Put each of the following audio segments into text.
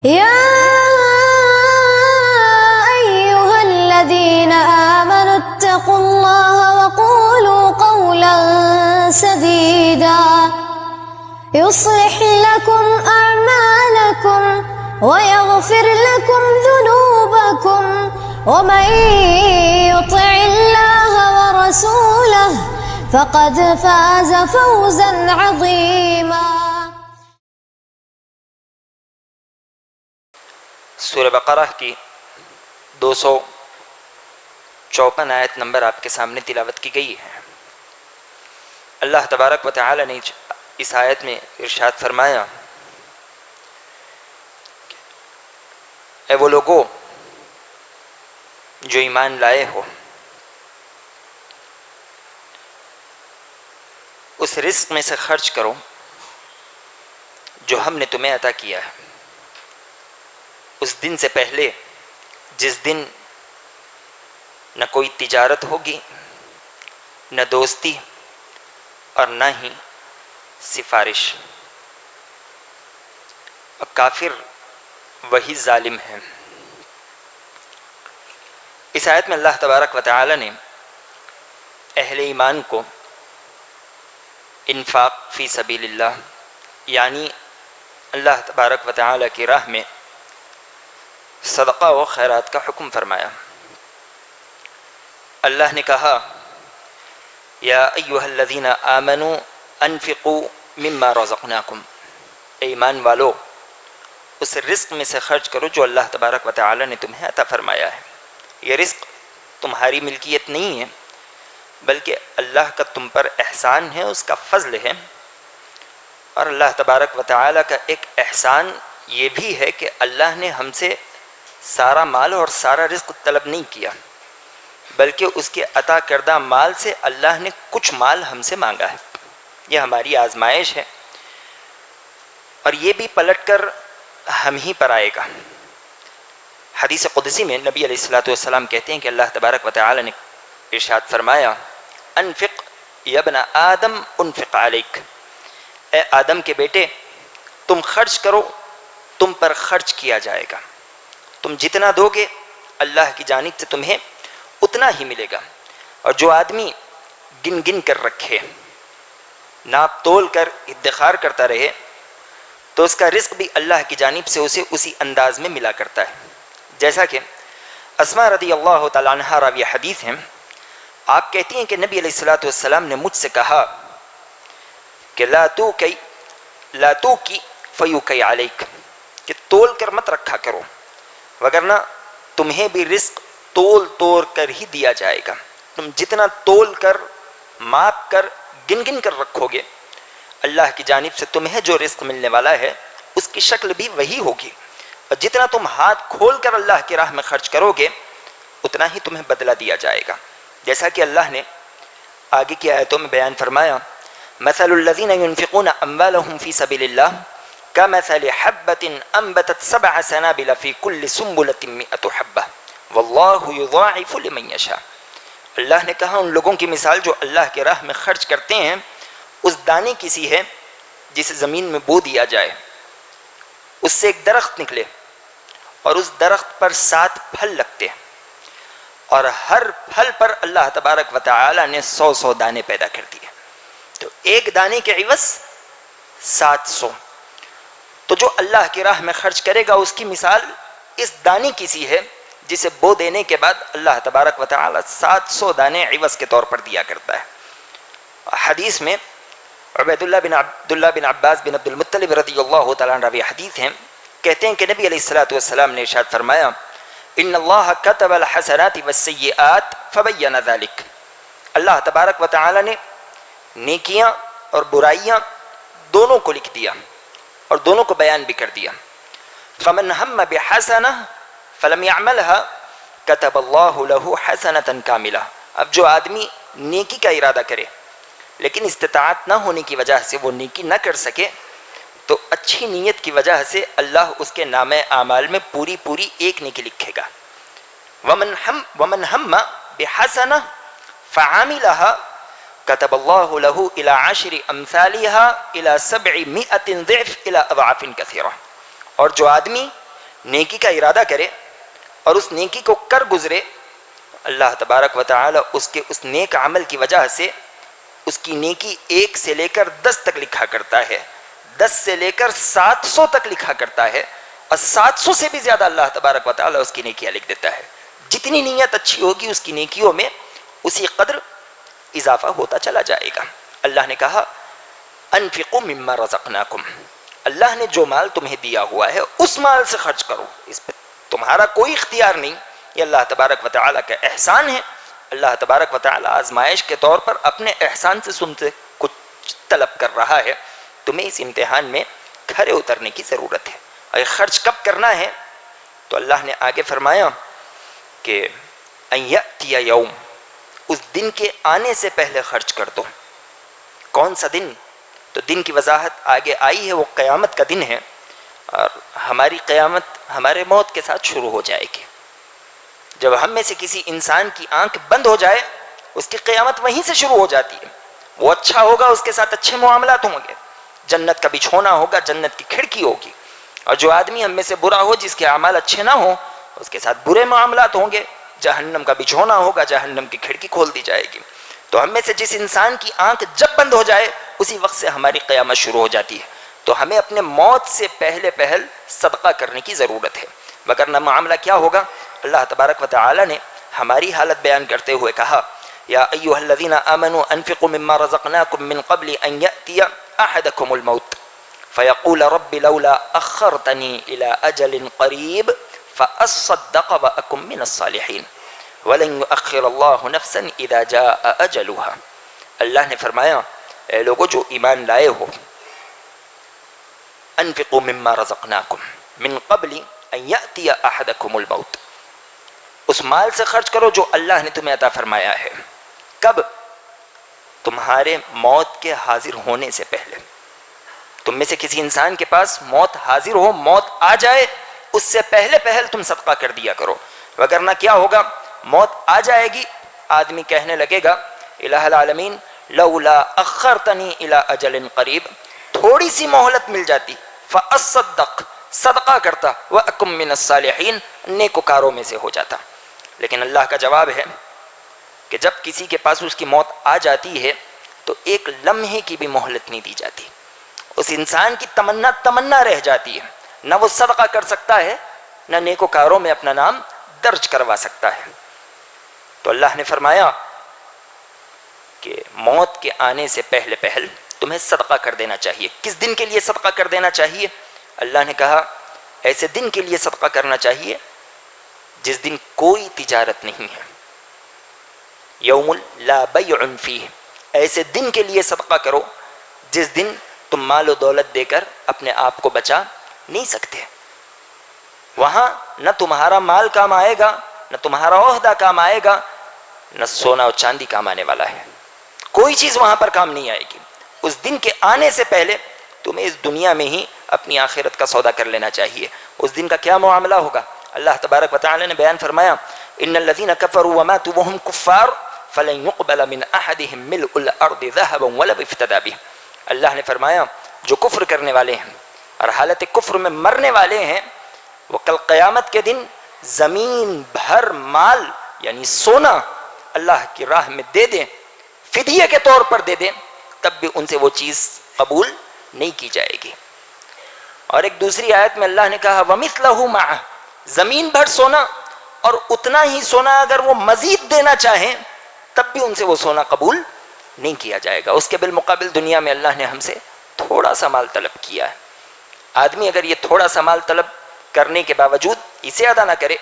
يا أيها الذين آمنوا اتقوا الله وقولوا قولا سديدا يصلح لكم أعمالكم ويغفر لكم ذنوبكم ومن يطع الله ورسوله فقد فاز فوزا عظيما. سورہ بقرہ کی 254 آیت نمبر آپ کے سامنے تلاوت کی گئی ہے۔ اللہ تبارک و تعالی نے اس آیت میں ارشاد فرمایا، اے وہ لوگوں جو ایمان لائے ہو، اس رزق میں سے خرچ کرو جو ہم نے تمہیں عطا کیا ہے، اس دن سے پہلے جس دن نہ کوئی تجارت ہوگی، نہ دوستی اور نہ ہی سفارش، اور کافر وہی ظالم ہے۔ اس آیت میں اللہ تبارک و تعالی نے اہل ایمان کو انفاق فی سبیل اللہ، یعنی اللہ تبارک و تعالی کی راہ میں صدقہ و خیرات کا حکم فرمایا۔ اللہ نے کہا، یا ایھا الذین آمنوا انفقوا مما رزقناکم، اے ایمان والو اس رزق میں سے خرچ کرو جو اللہ تبارک و تعالی نے تمہیں عطا فرمایا ہے۔ یہ رزق تمہاری ملکیت نہیں ہے، بلکہ اللہ کا تم پر احسان ہے، اس کا فضل ہے۔ اور اللہ تبارک و تعالی کا ایک احسان یہ بھی ہے کہ اللہ نے ہم سے سارا مال اور سارا رزق طلب نہیں کیا، بلکہ اس کے عطا کردہ مال سے اللہ نے کچھ مال ہم سے مانگا ہے۔ یہ ہماری آزمائش ہے، اور یہ بھی پلٹ کر ہم ہی پر آئے گا۔ حدیث قدسی میں نبی علیہ الصلوۃ والسلام کہتے ہیں کہ اللہ تبارک و تعالی نے ارشاد فرمایا، انفق یا ابن آدم انفق علیک، اے آدم کے بیٹے تم خرچ کرو، تم پر خرچ کیا جائے گا۔ تم جتنا دو گے اللہ کی جانب سے تمہیں اتنا ہی ملے گا۔ اور جو آدمی گن گن کر رکھے، ناپ تول کر ادخار کرتا رہے، تو اس کا رزق بھی اللہ کی جانب سے اسے اسی انداز میں ملا کرتا ہے۔ جیسا کہ اسماء رضی اللہ تعالیٰ عنہا راوی حدیث ہیں، آپ کہتی ہیں کہ نبی علیہ الصلوۃ والسلام نے مجھ سے کہا کہ لا توکی فیوکی علیک، کہ تول کر مت رکھا کرو، وگرنہ تمہیں بھی رزق تول کر ہی دیا جائے گا۔ تم جتنا تول کر، ماپ کر، گن گن کر رکھو گے، اللہ کی جانب سے تمہیں جو رزق ملنے والا ہے اس کی شکل بھی وہی ہوگی، اور جتنا تم ہاتھ کھول کر اللہ کی راہ میں خرچ کرو گے اتنا ہی تمہیں بدلہ دیا جائے گا۔ جیسا کہ اللہ نے آگے کی آیتوں میں بیان فرمایا، مثل الذین ينفقون اموالهم فی سبیل اللہ كمثل حبۃ انبتت 7 سنابل فی کل سنبلۃ 100 حبۃ واللہ یضاعف لمن یشاء۔ اللہ نے کہا ان لوگوں کی مثال جو اللہ کی راہ میں خرچ کرتے ہیں اس دانے کی سی ہے جسے زمین میں بو دیا جائے، اس سے ایک درخت نکلے اور اس درخت پر 7 پھل لگتے ہیں، اور ہر پھل پر اللہ تبارک و تعالی نے 100 دانے پیدا کر دیے، تو ایک دانے کے عوض 700۔ تو جو اللہ کی راہ میں خرچ کرے گا اس کی مثال اس دانے کی سی ہے جسے بو دینے کے بعد اللہ تبارک و تعالی 700 دانے عوض کے طور پر دیا کرتا ہے۔ حدیث میں عبیداللہ بن عباس بن عبد المطلب رضی اللہ تعالیٰ عنہ راوی حدیث ہیں، کہتے ہیں کہ نبی علیہ الصلوۃ والسلام نے ارشاد فرمایا، ان اللہ کتب الحسنات والسیئات فبین ذلک، اللہ تبارک و تعالی نے نیکیاں اور برائیاں دونوں کو لکھ دیا اور دونوں کو بیان بھی کر دیا۔ فمن ہم بحسنہ فلم يعملها كتب اللہ له حسنة کاملہ، اب جو آدمی نیکی کا ارادہ کرے لیکن استطاعت نہ ہونے کی وجہ سے وہ نیکی نہ کر سکے، تو اچھی نیت کی وجہ سے اللہ اس کے نامہ اعمال میں پوری ایک نیکی لکھے گا۔ ومن ہم بحسنہ فعاملها كتب اللہ له الى 10 امثالها الى 700 ضعف الى اضعاف کثیرہ، اور جو آدمی نیکی کا ارادہ کرے اور اس نیکی کو کر گزرے، اللہ تبارک و تعالی اس کے اس نیک عمل کی وجہ سے اس کی نیکی 1 سے لے کر 10 تک لکھا کرتا ہے، 10 سے لے کر 700 تک لکھا کرتا ہے، اور 700 سے بھی زیادہ اللہ تبارک و تعالی اس کی نیکیاں لکھ دیتا ہے۔ جتنی نیت اچھی ہوگی اس کی نیکیوں میں اسی قدر اضافہ ہوتا چلا جائے گا۔ اللہ نے کہا انفقوا مما رزقناکم، اللہ نے جو مال تمہیں دیا ہوا ہے اس مال سے خرچ کرو، اس پہ تمہارا کوئی اختیار نہیں، یہ اللہ تبارک و تعالیٰ کا احسان ہے۔ اللہ تبارک و تعالیٰ آزمائش کے طور پر اپنے احسان سے تم سے کچھ طلب کر رہا ہے، تمہیں اس امتحان میں کھرے اترنے کی ضرورت ہے۔ اور خرچ کب کرنا ہے تو اللہ نے آگے فرمایا کہ ان یأتی یوم، اس دن کے آنے سے پہلے خرچ کر دو۔ کون سا دن؟ تو دن کی وضاحت آگے آئی ہے، وہ قیامت کا دن ہے، اور ہماری قیامت ہمارے موت کے ساتھ شروع ہو جائے گی۔ جب ہم میں سے کسی انسان کی آنکھ بند ہو جائے اس کی قیامت وہیں سے شروع ہو جاتی ہے۔ وہ اچھا ہوگا اس کے ساتھ اچھے معاملات ہوں گے، جنت کا بچھونا ہوگا، جنت کی کھڑکی ہوگی، اور جو آدمی ہم میں سے برا ہو، جس کے اعمال اچھے نہ ہوں، اس کے ساتھ برے معاملات ہوں گے، جہنم کا بچھونا ہوگا، جہنم کی کھڑکی کھول دی جائے گی۔ تو ہم میں سے جس انسان کی آنکھ جب بند ہو جائے اسی وقت سے ہماری قیامت شروع ہو جاتی ہے۔ تو ہمیں اپنے موت سے پہل صدقہ کرنے کی ضرورت ہے، وگرنہ معاملہ کیا ہوگا؟ اللہ تبارک و تعالی نے ہماری حالت بیان کرتے ہوئے کہا یا ایھا الذین آمنوا انفقوا مما رزقناکم من قبل ان یأتی احدکم الموت فیقول رب لولا اخرتنی الی اجل قریب فاصدق واکن من الصالحین ولن یؤخر اللہ نفسا اذا جاء اجلها۔ اللہ نے فرمایا اے لوگو جو ایمان لائے ہو، انفقوا مما رزقناکم من قبل ان یأتی احدکم الموت، اس مال سے خرچ کرو جو اللہ نے تمہیں عطا فرمایا ہے۔ کب؟ تمہارے موت کے حاضر ہونے سے پہلے۔ تم میں سے کسی انسان کے پاس موت حاضر ہو، موت آ جائے، اس سے پہل تم صدقہ کر دیا کرو، وگرنہ کیا ہوگا؟ موت آ جائے گی، آدمی کہنے لگے گا الہ العالمین لولا اخرتنی الی اجل قریب، تھوڑی سی مہلت مل جاتی، فاصدق، صدقہ کرتا، واکن من الصالحین، نیکوکاروں میں سے ہو جاتا۔ لیکن اللہ کا جواب ہے کہ جب کسی کے پاس اس کی موت آ جاتی ہے تو ایک لمحے کی بھی مہلت نہیں دی جاتی، اس انسان کی تمنا رہ جاتی ہے، نہ وہ صدقہ کر سکتا ہے، نہ نیکوکاروں میں اپنا نام درج کروا سکتا ہے۔ تو اللہ نے فرمایا کہ موت کے آنے سے پہل تمہیں صدقہ کر دینا چاہیے۔ کس دن کے لیے صدقہ کر دینا چاہیے؟ اللہ نے کہا ایسے دن کے لیے صدقہ کرنا چاہیے جس دن کوئی تجارت نہیں ہے، یوم لا بیع فیہ، ایسے دن کے لیے صدقہ کرو جس دن تم مال و دولت دے کر اپنے آپ کو بچا نہیں سکتے۔ وہاں نہ تمہارا مال کام آئے گا، نہ تمہارا عہدہ کام آئے گا، نہ سونا اور چاندی کام آنے والا ہے، کوئی چیز وہاں پر کام نہیں آئے گی۔ اس دن کے آنے سے پہلے تمہیں اس دنیا میں ہی اپنی آخرت کا سودا کر لینا چاہیے۔ اس دن کا کیا معاملہ ہوگا؟ اللہ تبارک و تعالی نے بیان فرمایا ان الذین کفروا وماتوا وهم کفار فلن يقبل من احدهم ملء الارض ذهبا ولو افتدى به۔ اللہ نے فرمایا جو کفر کرنے والے ہیں اور حالت کفر میں مرنے والے ہیں، وہ کل قیامت کے دن زمین بھر مال یعنی سونا اللہ کی راہ میں دے دیں، فدیے کے طور پر دے دیں، تب بھی ان سے وہ چیز قبول نہیں کی جائے گی۔ اور ایک دوسری آیت میں اللہ نے کہا وَمِثْلَهُ مَعَهُ، زمین بھر سونا اور اتنا ہی سونا اگر وہ مزید دینا چاہیں تب بھی ان سے وہ سونا قبول نہیں کیا جائے گا۔ اس کے بالمقابل دنیا میں اللہ نے ہم سے تھوڑا سا مال طلب کیا ہے۔ آدمی اگر یہ تھوڑا سا مال طلب کرنے کے باوجود اسے ادا نہ کرے،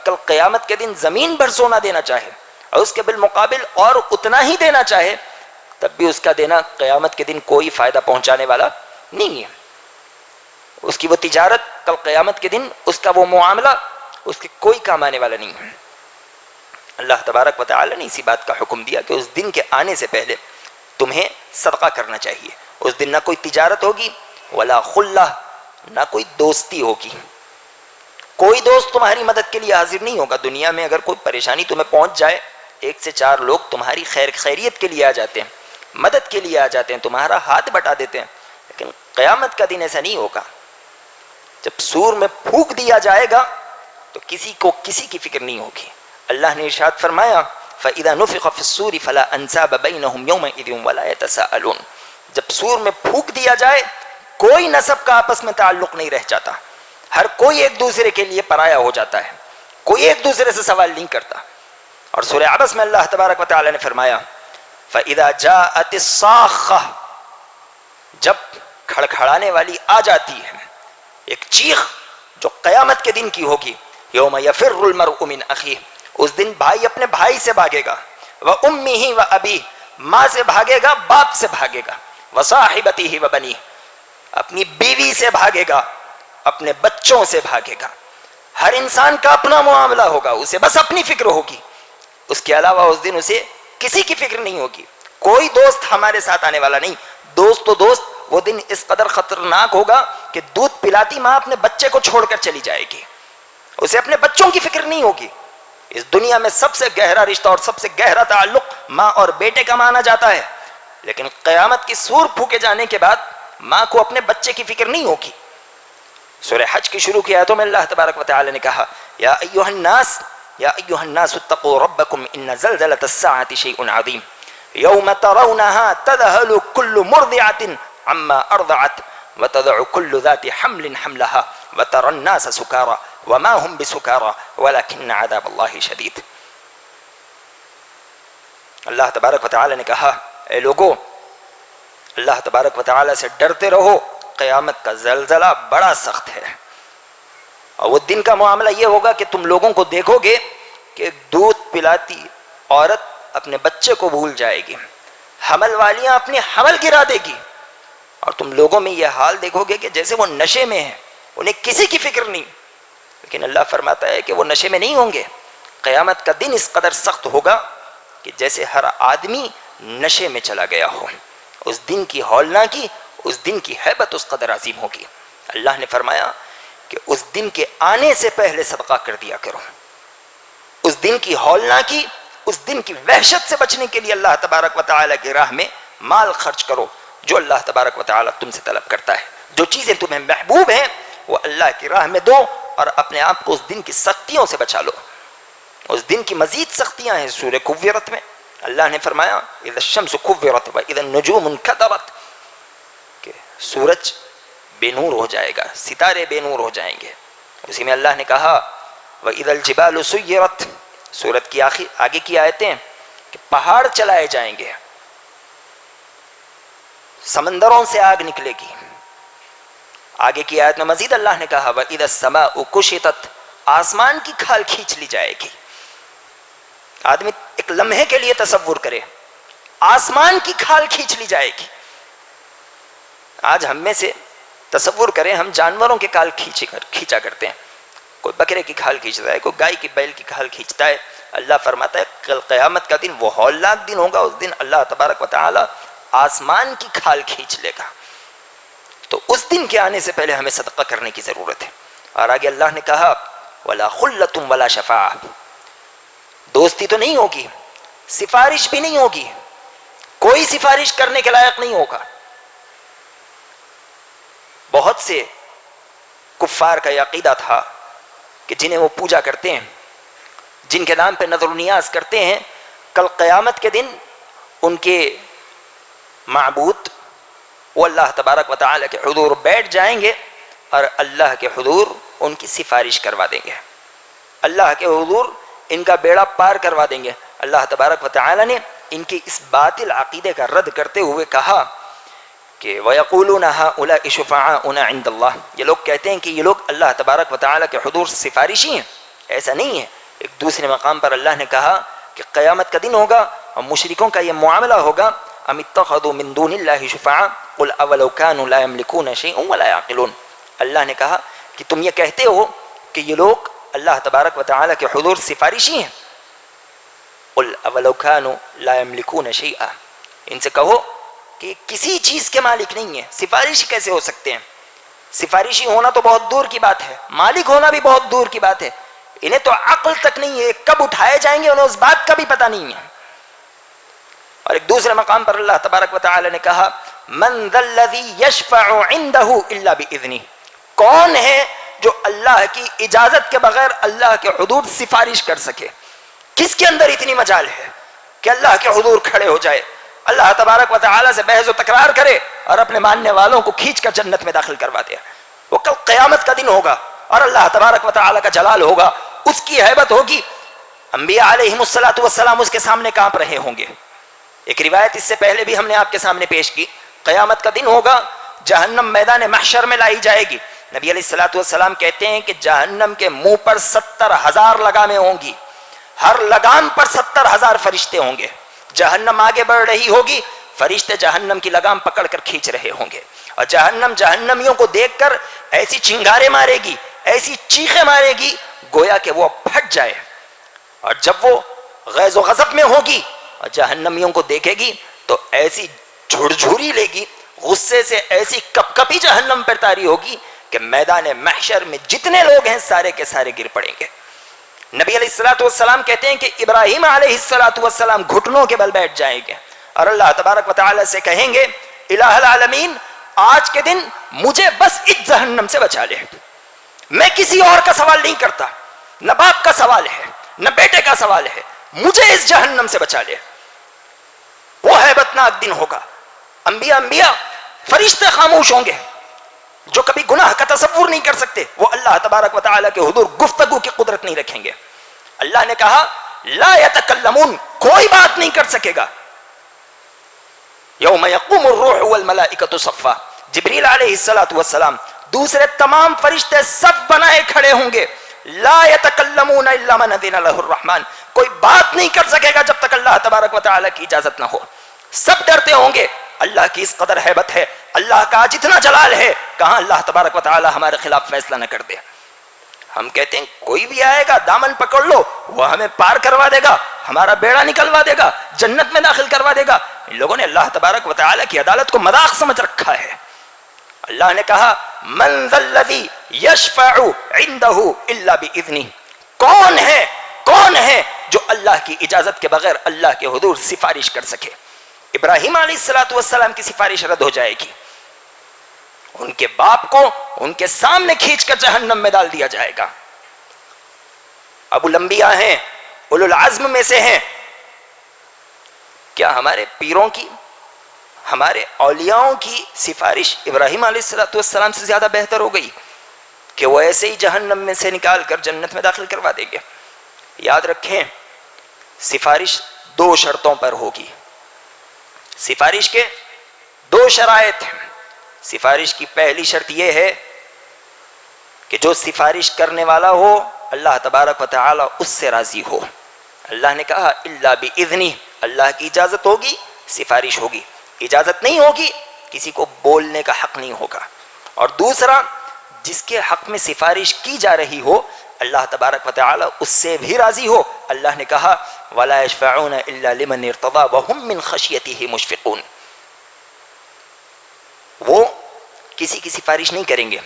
کل قیامت کے دن زمین بھر سونا دینا چاہے اور اس کے بالمقابل اور اتنا ہی دینا چاہے، تب بھی اس کا دینا قیامت کے دن کوئی فائدہ پہنچانے والا نہیں ہے۔ اس کی وہ تجارت کل قیامت کے دن، اس کا وہ معاملہ اس کے کوئی کام آنے والا نہیں ہے۔ اللہ تبارک و تعالی نے اسی بات کا حکم دیا کہ اس دن کے آنے سے پہلے تمہیں صدقہ کرنا چاہیے۔ اس دن نہ کوئی تجارت ہوگی ولا خلہ، نہ کوئی دوستی ہوگی، کوئی دوست تمہاری مدد کے لیے حاضر نہیں ہوگا۔ دنیا میں اگر کوئی پریشانی تمہیں پہنچ جائے، 1 سے 4 لوگ تمہاری خیریت کے لیے آ جاتے ہیں، مدد کے لیے آ جاتے ہیں، تمہارا ہاتھ بٹا دیتے ہیں، لیکن قیامت کا دن ایسا نہیں ہوگا۔ جب سور میں پھونک دیا جائے گا تو کسی کو کسی کی فکر نہیں ہوگی. اللہ نے ارشاد فرمایا فَإِذَا نُفِخَ فِي الصُّورِ فَلَا أَنْسَابَ بَيْنَهُمْ يَوْمَئِذٍ وَلَا يَتَسَاءَلُونَ. جب سور میں پھونک دیا جائے کوئی نسب کا آپس میں تعلق نہیں رہ جاتا، ہر کوئی ایک دوسرے کے لیے پرایا ہو جاتا ہے، کوئی ایک دوسرے سے سوال نہیں کرتا. اور سورہ عبس میں اللہ تبارک و تعالی نے فرمایا فَإِذَا جَاءَتِ الصَّاخَّةُ، جب کھڑکھڑانے والی آ جاتی ہے ایک چیخ جو قیامت کے دن کی ہوگی. یوم یفر المرء من اخیہ، اس دن بھائی اپنے بھائی سے بھاگے گا، وامہ وابیہ، ماں سے بھاگے گا، باپ سے بھاگے گا، وصاحبتہ وبنیہ، اپنی بیوی سے بھاگے گا، اپنے بچوں سے بھاگے گا. ہر انسان کا اپنا معاملہ ہوگا، اسے بس اپنی فکر ہوگی، اس کے علاوہ اس دن اسے کسی کی فکر نہیں ہوگی. کوئی دوست ہمارے ساتھ آنے والا نہیں. دوست تو دوست، وہ دن اس قدر خطرناک ہوگا کہ دودھ پلاتی ماں اپنے بچے کو چھوڑ کر چلی جائے گی، اسے اپنے بچوں کی فکر نہیں ہوگی. اس دنیا میں سب سے گہرا رشتہ اور سب سے گہرا تعلق ماں اور بیٹے کا مانا جاتا ہے، لیکن قیامت کی سور پھونکے جانے کے بعد ماں کو اپنے بچے کی فکر نہیں ہوگی. سورہ حج کی شروع کی آیتوں میں اللہ تبارک و تعالی نے کہا یا ایھا الناس اتقوا ربکم ان زلزلۃ الساعۃ شیء عظیم یوم ترونها تذهل كل مرضعة عما ارضعت وتضع كل ذات حمل حملها وترى الناس سكارى وما هم بسكارى ولكن عذاب الله شدید. اللہ تبارک و تعالی نے کہا اے لوگو، اللہ تبارک و تعالی سے ڈرتے رہو، قیامت کا زلزلہ بڑا سخت ہے. اور وہ دن کا معاملہ یہ ہوگا کہ تم لوگوں کو دیکھو گے کہ دودھ پلاتی عورت اپنے بچے کو بھول جائے گی، حمل والیاں اپنی حمل گرا دے گی، اور تم لوگوں میں یہ حال دیکھو گے کہ جیسے وہ نشے میں ہیں، انہیں کسی کی فکر نہیں. لیکن اللہ فرماتا ہے کہ وہ نشے میں نہیں ہوں گے. قیامت کا دن اس قدر سخت ہوگا کہ جیسے ہر آدمی نشے میں چلا گیا ہو. اس دن کی ہولناکی، اس دن کی ہیبت اس قدر عظیم ہوگی. اللہ نے فرمایا کہ اس دن کے آنے سے پہلے صدقہ کر دیا کرو. اس دن کی ہولناکی، اس دن کی وحشت سے بچنے کے لیے اللہ تبارک و تعالی کی راہ میں مال خرچ کرو، جو اللہ تبارک و تعالی تم سے طلب کرتا ہے. جو چیزیں تمہیں محبوب ہیں وہ اللہ کی راہ میں دو، اور اپنے آپ کو اس دن کی سختیوں سے بچا لو. اس دن کی مزید سختیاں ہیں. سورہ کوثرت میں اللہ نے فرمایا اذا الشمس کوثرت واذا النجوم انکدرت، کہ سورج بے نور ہو جائے گا، ستارے بے نور ہو جائیں گے. اسی میں اللہ نے کہا واذا الجبال سیرت، سورت کی آگے کی آیتیں کہ پہاڑ چلائے جائیں گے، سمندروں سے آگ نکلے گی. آگے کی آیت میں مزید اللہ نے کہا وَإِذَا السَّمَاءُ كُشِطَتْ، آسمان کی کھال کھینچ لی جائے گی. آدمی ایک لمحے کے لیے تصور کرے، آسمان کی کھال کھینچ لی جائے گی. آج ہم میں سے تصور کریں، ہم جانوروں کے کھال کھینچا کرتے ہیں. کوئی بکرے کی کھال کھینچتا ہے، کوئی گائے کی بیل کی کھال کھینچتا ہے. اللہ فرماتا ہے کل قیامت کا دن وہ ہولناک دن ہوگا. اس دن اللہ تبارک و تعالی آسمان کی کھال کھینچ لے گا. تو اس دن کے آنے سے پہلے ہمیں صدقہ کرنے کی ضرورت ہے. اور آگے اللہ نے کہا وَلَا خُلَّةٌ وَلَا شَفَاعَةٌ، دوستی تو نہیں ہوگی، سفارش بھی نہیں ہوگی، کوئی سفارش کرنے کے لائق نہیں ہوگا. بہت سے کفار کا یہ عقیدہ تھا کہ جنہیں وہ پوجا کرتے ہیں، جن کے نام پہ نظر و نیاز کرتے ہیں، کل قیامت کے دن ان کے معبود وہ اللہ تبارک و تعالی کے حضور بیٹھ جائیں گے اور اللہ کے حضور ان کی سفارش کروا دیں گے. اللہ کے حضور ان کا بیڑا پار کروا دیں گے. اللہ تبارک و تعالی نے ان کے اس باطل عقیدے کا رد کرتے ہوئے کہا کہ وَيَقُولُونَ هَؤُلَاءِ شُفَعَاؤُنَا عِندَ اللَّهِ، یہ لوگ کہتے ہیں کہ یہ لوگ اللہ تبارک و تعالی کے حضور سفارشی ہیں. ایسا نہیں ہے. ایک دوسرے مقام پر اللہ نے کہا کہ قیامت کا دن ہوگا اور مشرکوں کا یہ معاملہ ہوگا ام اتخذوا من دون اللہ شفعاء قل اولو كانوا لا يملكون شيئا ولا يعقلون. اللہ نے کہا کہ تم یہ کہتے ہو کہ یہ لوگ اللہ تبارک و تعالی کے حضور سفارشی ہیں. قل اولو كانوا لا يملكون شيئا، ان سے کہو کہ کسی چیز کے مالک نہیں ہیں، سفارشی کیسے ہو سکتے ہیں؟ سفارشی ہونا تو بہت دور کی بات ہے، مالک ہونا بھی بہت دور کی بات ہے. انہیں تو عقل تک نہیں ہے، کب اٹھائے جائیں گے انہیں اس بات کا بھی پتہ نہیں ہے. اور ایک دوسرے مقام پر اللہ تبارک و تعالی نے کہا من ذا الذی یشفع عنده الا باذنہ، کون ہے جو اللہ کی اجازت کے بغیر اللہ کے حضور سفارش کر سکے؟ کس کے اندر اتنی مجال ہے کہ اللہ کے حضور کھڑے ہو جائے، اللہ تبارک و تعالیٰ سے بحث و تکرار کرے اور اپنے ماننے والوں کو کھینچ کر جنت میں داخل کروا دے؟ وہ کل قیامت کا دن ہوگا اور اللہ تبارک و تعالیٰ کا جلال ہوگا، اس کی ہیبت ہوگی، انبیاء علیہم السلام اس کے سامنے کانپ رہے ہوں گے۔ ایک روایت اس سے پہلے بھی ہم نے آپ کے سامنے پیش کی، قیامت کا دن ہوگا، جہنم میدان محشر میں لائی جائے گی۔ نبی علیہ السلام کہتے ہیں کہ جہنم کے منہ پر 70,000 لگامیں ہوں گی، ہر لگام پر 70,000 فرشتے ہوں گے۔ جہنم آگے بڑھ رہی ہوگی، فرشتے جہنم کی لگام پکڑ کر کھینچ رہے ہوں گے، اور جہنم جہنمیوں کو دیکھ کر ایسی چنگارے مارے گی، ایسی چیخیں مارے گی گویا کہ وہ پھٹ جائے، اور جب وہ غیظ و غضب میں ہوگی اور جہنمیوں کو دیکھے گی تو ایسی جھڑجھوری لے گی، غصے سے ایسی کپکپی جہنم پر طاری ہوگی کہ میدان محشر میں جتنے لوگ ہیں سارے کے سارے گر پڑیں گے۔ نبی علیہ السلام کہتے ہیں کہ ابراہیم علیہ السلام گھٹنوں کے بل بیٹھ جائیں گے اور اللہ تبارک و تعالی سے کہیں گے الہ العالمین آج کے دن مجھے بس اس جہنم سے بچا لے، میں کسی اور کا سوال نہیں کرتا، نہ باپ کا سوال ہے نہ بیٹے کا سوال ہے، مجھے اس جہنم سے بچا لے۔ وہ ہیبتناک دن ہوگا، انبیاء فرشتے خاموش ہوں گے جو کبھی گناہ کا تصور نہیں کر سکتے، وہ اللہ تبارک و تعالیٰ کے حضور گفتگو کی قدرت نہیں رکھیں گے۔ اللہ نے کہا لا یتکلمون، کوئی بات نہیں کر سکے گا۔ یوم یقوم الروح والملائکۃ صفا، جبریل علیہ السلام دوسرے تمام فرشتے صف بنائے کھڑے ہوں گے، لا یتکلمون الا من اذن له الرحمن، کوئی بات نہیں کر سکے گا جب تک اللہ تبارک و تعالیٰ کی اجازت نہ ہو۔ سب ڈرتے ہوں گے، اللہ کی اس قدر ہیبت ہے، اللہ کا جتنا جلال ہے، کہاں اللہ تبارک و تعالیٰ ہمارے خلاف فیصلہ نہ کر دے۔ ہم کہتے ہیں کوئی بھی آئے گا دامن پکڑ لو، وہ ہمیں پار کروا دے گا، ہمارا بیڑا نکلوا دے گا، جنت میں داخل کروا دے گا۔ ان لوگوں نے اللہ تبارک و تعالیٰ کی عدالت کو مذاق سمجھ رکھا ہے۔ اللہ نے کہا من ذا الذی یشفع عندہ الا باذنہ، کون ہے جو اللہ کی اجازت کے بغیر اللہ کے حضور سفارش کر سکے؟ ابراہیم علیہ السلام کی سفارش رد ہو جائے گی، ان کے باپ کو ان کے سامنے کھینچ کر جہنم میں ڈال دیا جائے گا۔ ابو الانبیاء ہیں، اولو العزم میں سے ہیں، کیا ہمارے پیروں کی، ہمارے اولیاؤں کی سفارش ابراہیم علیہ السلام سے زیادہ بہتر ہو گئی کہ وہ ایسے ہی جہنم میں سے نکال کر جنت میں داخل کروا دیں گے؟ یاد رکھیں سفارش 2 شرطوں پر ہوگی۔ سفارش کے 2 شرائط ہیں۔ سفارش کی پہلی شرط یہ ہے کہ جو سفارش کرنے والا ہو اللہ تبارک و تعالی اس سے راضی ہو۔ اللہ نے کہا الا باذنہ، اللہ کی اجازت ہوگی سفارش ہوگی، اجازت نہیں ہوگی کسی کو بولنے کا حق نہیں ہوگا۔ اور دوسرا جس کے حق میں سفارش کی جا رہی ہو اللہ تبارک و تعالی اس سے بھی راضی ہو۔ اللہ نے کہا وَلَا يَشْفَعُونَ إِلَّا لِمَنِ ارْتَضَىٰ وَهُمْ مِنْ خَشْيَتِهِ مُشْفِقُونَ، وہ کسی کی سفارش نہیں کریں گے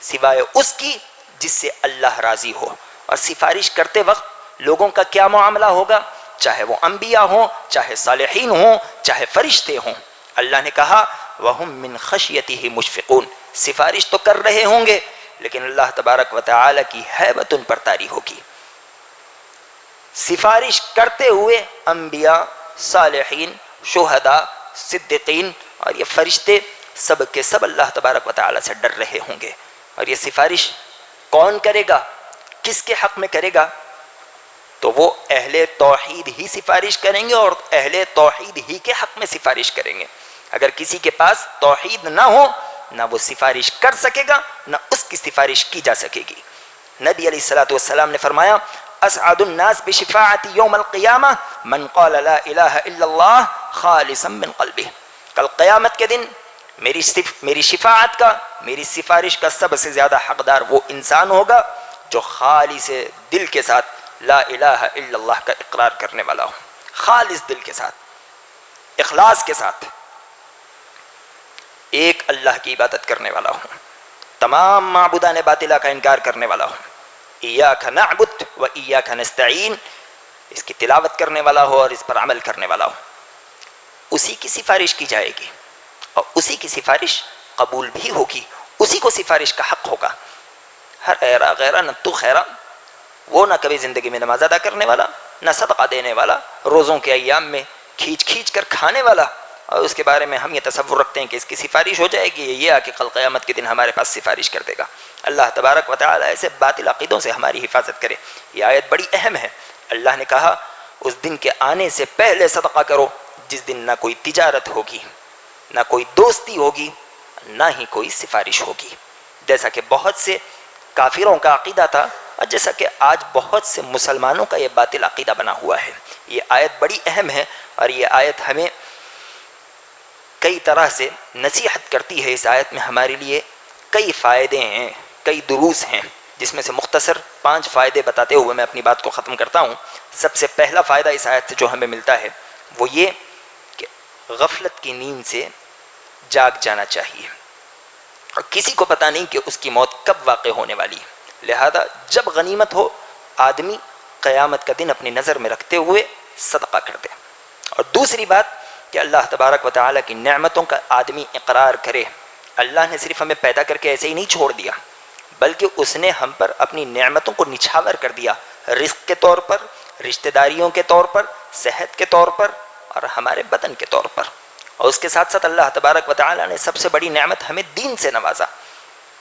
سوائے اس کی جس سے اللہ راضی ہو۔ اور سفارش کرتے وقت لوگوں کا کیا معاملہ ہوگا، چاہے وہ انبیاء ہوں، چاہے صالحین ہوں، چاہے فرشتے ہوں۔ اللہ نے کہا وَهُمْ مِنْ خَشْيَتِهِ مُشْفِقُونَ، سفارش تو کر رہے ہوں گے لیکن اللہ تبارک و تعالی کی ہیبت ان پر طاری ہوگی۔ سفارش کرتے ہوئے انبیاء، صالحین، شہداء، صدیقین اور یہ فرشتے سب کے سب اللہ تبارک و تعالی سے ڈر رہے ہوں گے۔ اور یہ سفارش کون کرے گا، کس کے حق میں کرے گا؟ تو وہ اہل توحید ہی سفارش کریں گے اور اہل توحید ہی کے حق میں سفارش کریں گے۔ اگر کسی کے پاس توحید نہ ہو نہ وہ سفارش کر سکے گا نہ اس کی سفارش کی جا سکے گی۔ نبی علیہ السلام نے فرمایا اسعد الناس بشفاعتی یوم القیامہ من قال لا الہ الا اللہ خالصا من قلبہ، کل قیامت کے دن میری شفاعت کا، میری سفارش کا سب سے زیادہ حقدار وہ انسان ہوگا جو خالص دل کے ساتھ لا الہ الا اللہ کا اقرار کرنے والا ہو، خالص دل کے ساتھ، اخلاص کے ساتھ ایک اللہ کی عبادت کرنے والا ہوں، تمام معبودان باطلہ کا انکار کرنے والا ہوں، ایاک نعبد و ایاک نستعین، اس کی تلاوت کرنے والا ہو اور اس پر عمل کرنے والا ہو، اسی کی سفارش کی جائے گی اور اسی کی سفارش قبول بھی ہوگی، اسی کو سفارش کا حق ہوگا. ہر ایرا غیرہ نہ تو خیرہ، وہ نہ کبھی زندگی میں نماز ادا کرنے والا، نہ صدقہ دینے والا، روزوں کے ایام میں کھینچ کھینچ کر کھانے والا، اور اس کے بارے میں ہم یہ تصور رکھتے ہیں کہ اس کی سفارش ہو جائے گی، یہ آ کے کل قیامت کے دن ہمارے پاس سفارش کر دے گا. اللہ تبارک و تعالیٰ ایسے باطل عقیدوں سے ہماری حفاظت کرے. یہ آیت بڑی اہم ہے. اللہ نے کہا اس دن کے آنے سے پہلے صدقہ کرو جس دن نہ کوئی تجارت ہوگی، نہ کوئی دوستی ہوگی، نہ ہی کوئی سفارش ہوگی. جیسا کہ بہت سے کافروں کا عقیدہ تھا، اور جیسا کہ آج بہت سے مسلمانوں کا یہ باطل عقیدہ بنا ہوا ہے. یہ آیت بڑی اہم ہے، اور یہ آیت ہمیں کئی طرح سے نصیحت کرتی ہے. اس آیت میں ہمارے لیے کئی فائدے ہیں، کئی دروس ہیں، جس میں سے مختصر 5 فائدے بتاتے ہوئے میں اپنی بات کو ختم کرتا ہوں. سب سے پہلا فائدہ اس آیت سے جو ہمیں ملتا ہے وہ یہ کہ غفلت کی نیند سے جاگ جانا چاہیے، اور کسی کو پتہ نہیں کہ اس کی موت کب واقع ہونے والی ہے. لہذا جب غنیمت ہو آدمی قیامت کا دن اپنی نظر میں رکھتے ہوئے صدقہ کر دے. اور دوسری بات کہ اللہ تبارک و تعالیٰ کی نعمتوں کا آدمی اقرار کرے. اللہ نے صرف ہمیں پیدا کر کے ایسے ہی نہیں چھوڑ دیا، بلکہ اس نے ہم پر اپنی نعمتوں کو نچھاور کر دیا، رزق کے طور پر، رشتہ داریوں کے طور پر، صحت کے طور پر، اور ہمارے بدن کے طور پر. اور اس کے ساتھ ساتھ اللہ تبارک و تعالیٰ نے سب سے بڑی نعمت ہمیں دین سے نوازا.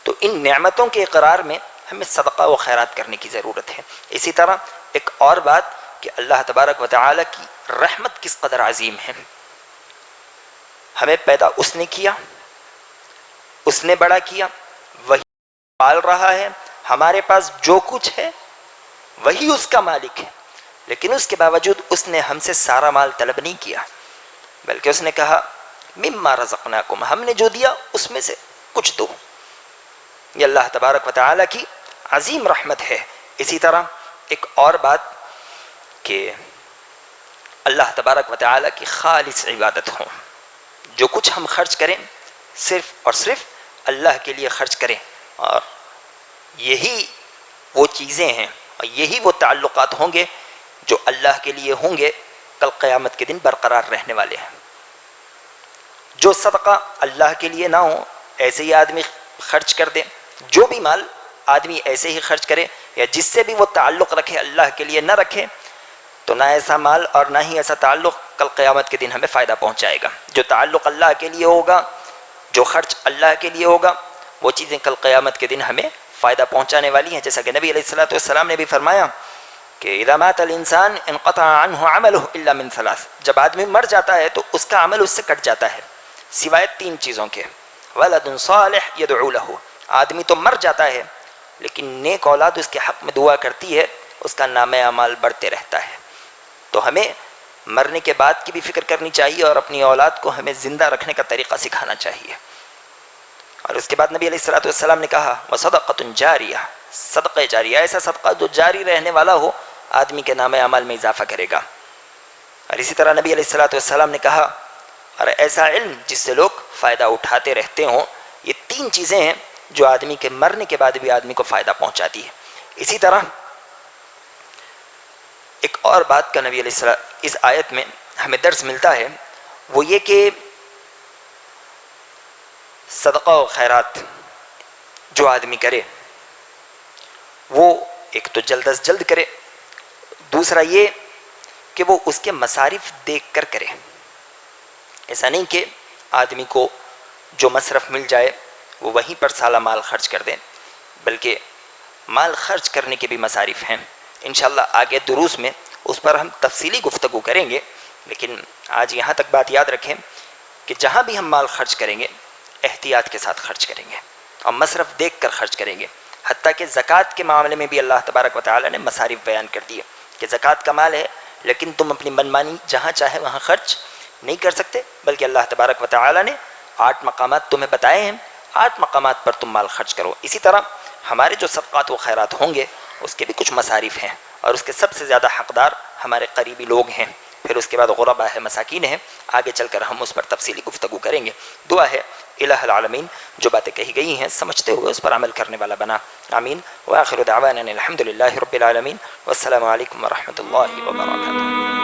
تو ان نعمتوں کے اقرار میں ہمیں صدقہ و خیرات کرنے کی ضرورت ہے. اسی طرح ایک اور بات کہ اللہ تبارک و تعالیٰ کی رحمت کس قدر عظیم ہے. ہمیں پیدا اس نے کیا، اس نے بڑا کیا، وہی پال رہا ہے. ہمارے پاس جو کچھ ہے وہی اس کا مالک ہے، لیکن اس کے باوجود اس نے ہم سے سارا مال طلب نہیں کیا، بلکہ اس نے کہا مما رزقناکم، ہم نے جو دیا اس میں سے کچھ دو. یہ اللہ تبارک و تعالیٰ کی عظیم رحمت ہے. اسی طرح ایک اور بات کہ اللہ تبارک و تعالیٰ کی خالص عبادت ہو. جو کچھ ہم خرچ کریں صرف اور صرف اللہ کے لیے خرچ کریں، اور یہی وہ چیزیں ہیں اور یہی وہ تعلقات ہوں گے جو اللہ کے لیے ہوں گے کل قیامت کے دن برقرار رہنے والے ہیں. جو صدقہ اللہ کے لیے نہ ہو ایسے ہی آدمی خرچ کر دے، جو بھی مال آدمی ایسے ہی خرچ کرے یا جس سے بھی وہ تعلق رکھے اللہ کے لیے نہ رکھے، تو نہ ایسا مال اور نہ ہی ایسا تعلق کل قیامت کے دن ہمیں فائدہ پہنچائے گا. جو تعلق اللہ کے لیے ہوگا، جو خرچ اللہ کے لیے ہوگا، وہ چیزیں کل قیامت کے دن ہمیں فائدہ پہنچانے والی ہیں. جیسا کہ نبی علیہ الصلوۃ نے بھی فرمایا کہ اذا مات الانسان انقطع عنه عمله الا من ثلاث، جب آدمی مر جاتا ہے تو اس کا عمل اس سے کٹ جاتا ہے سوائے 3 چیزوں کے. ولد صالح يدعو له، آدمی تو مر جاتا ہے لیکن نیک اولاد اس کے حق میں دعا کرتی ہے، اس کا نام اعمال بڑھتے رہتا ہے. تو ہمیں مرنے کے بعد کی بھی فکر کرنی چاہیے اور اپنی اولاد کو ہمیں زندہ رکھنے کا طریقہ سکھانا چاہیے. اور اس کے بعد نبی علیہ السلام نے کہا وصدقۃ جاریہ، صدقہ جاریہ، ایسا صدقہ جو جاری رہنے والا ہو، آدمی کے نام اعمال میں اضافہ کرے گا. اور اسی طرح نبی علیہ السلام نے کہا اور ایسا علم جس سے لوگ فائدہ اٹھاتے رہتے ہوں. یہ 3 چیزیں ہیں جو آدمی کے مرنے کے بعد بھی آدمی کو فائدہ پہنچاتی ہے. اسی طرح ایک اور بات کا نبی علیہ السلام اس آیت میں ہمیں درس ملتا ہے، وہ یہ کہ صدقہ و خیرات جو آدمی کرے وہ ایک تو جلد از جلد کرے، دوسرا یہ کہ وہ اس کے مصارف دیکھ کر کرے. ایسا نہیں کہ آدمی کو جو مصرف مل جائے وہ وہیں پر سالہ مال خرچ کر دیں، بلکہ مال خرچ کرنے کے بھی مصارف ہیں. انشاءاللہ آگے دروس میں اس پر ہم تفصیلی گفتگو کریں گے، لیکن آج یہاں تک بات یاد رکھیں کہ جہاں بھی ہم مال خرچ کریں گے احتیاط کے ساتھ خرچ کریں گے اور مصرف دیکھ کر خرچ کریں گے. حتیٰ کہ زکوٰۃ کے معاملے میں بھی اللہ تبارک و تعالیٰ نے مصارف بیان کر دیے کہ زکوٰۃ کا مال ہے لیکن تم اپنی منمانی جہاں چاہے وہاں خرچ نہیں کر سکتے، بلکہ اللہ تبارک و تعالیٰ نے 8 مقامات تمہیں بتائے ہیں، 8 مقامات پر تم مال خرچ کرو. اسی طرح ہمارے جو صدقات و خیرات ہوں گے اس کے بھی کچھ مصارف ہیں، اور اس کے سب سے زیادہ حقدار ہمارے قریبی لوگ ہیں، پھر اس کے بعد غربا ہے، مساکین ہیں. آگے چل کر ہم اس پر تفصیلی گفتگو کریں گے. دعا ہے الہ العالمین جو باتیں کہی گئی ہیں سمجھتے ہوئے اس پر عمل کرنے والا بنا. آمین. وآخر دعوانا الحمد للہ رب العالمین، والسلام علیکم ورحمۃ اللہ وبرکاتہ.